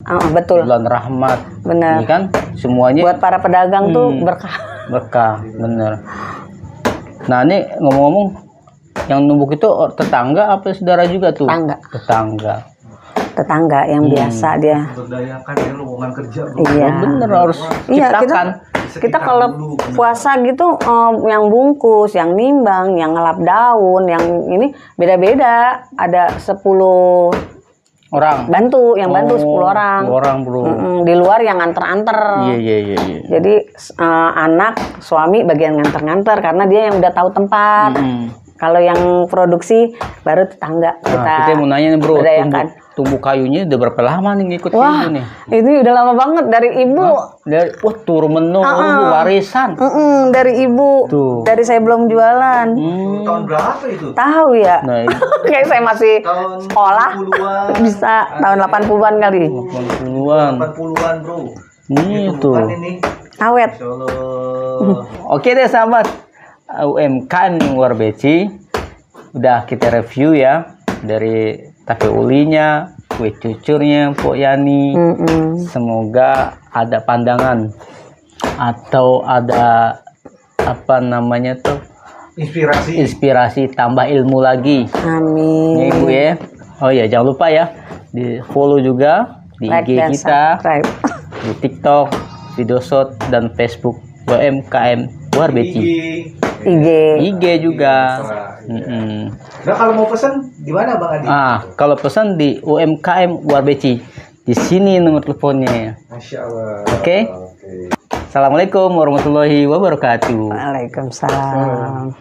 Betul. Bulan rahmat. Benar. Ini kan semuanya buat para pedagang tuh berkah. Berkah, bener. Nah ini ngomong-ngomong, yang numbuk itu tetangga apa saudara juga tuh? Tetangga yang biasa dia. Berdayakan ya lowongan kerja. Iya. Bener harus ciptakan. Kita kalau puasa gitu yang bungkus, yang nimbang, yang ngelap daun, yang ini beda-beda. Ada 10 orang bantu, yang bantu 10 orang. 10 orang, Bro. Di luar yang nganter-nganter. Iya. Jadi anak, suami bagian nganter-nganter karena dia yang udah tahu tempat. Kalau yang produksi baru tetangga kita mau nanya nih, Bro, tumbuh kayunya udah berapa lama nih ngikut ini nih? Ini udah lama banget dari ibu. Turun menurun warisan. Dari ibu. Tuh. Dari saya belum jualan. Tahun berapa itu? Tahu ya? Nah, kayak saya masih tahun sekolah. 80-an. Bisa tahun 80-an kali. 80-an. 80-an, Bro. Ini tuh. Awet. Oke deh sahabat, UMKM Warbeci udah kita review ya, dari tape ulinya, kue cucurnya Pok Yani. Semoga ada pandangan atau ada apa namanya tuh, inspirasi tambah ilmu lagi. Amin. Nih Bu ya. Oh ya, jangan lupa ya di follow juga di Like IG dan kita, subscribe. di TikTok, Videoshot, dan Facebook UMKM Warbeci. IG juga. Nah kalau mau pesan di mana Bang Adi? Kalau pesan di UMKM Warbeci. Di sini nomor teleponnya. Masya Allah. Oke. Assalamualaikum warahmatullahi wabarakatuh. Waalaikumsalam.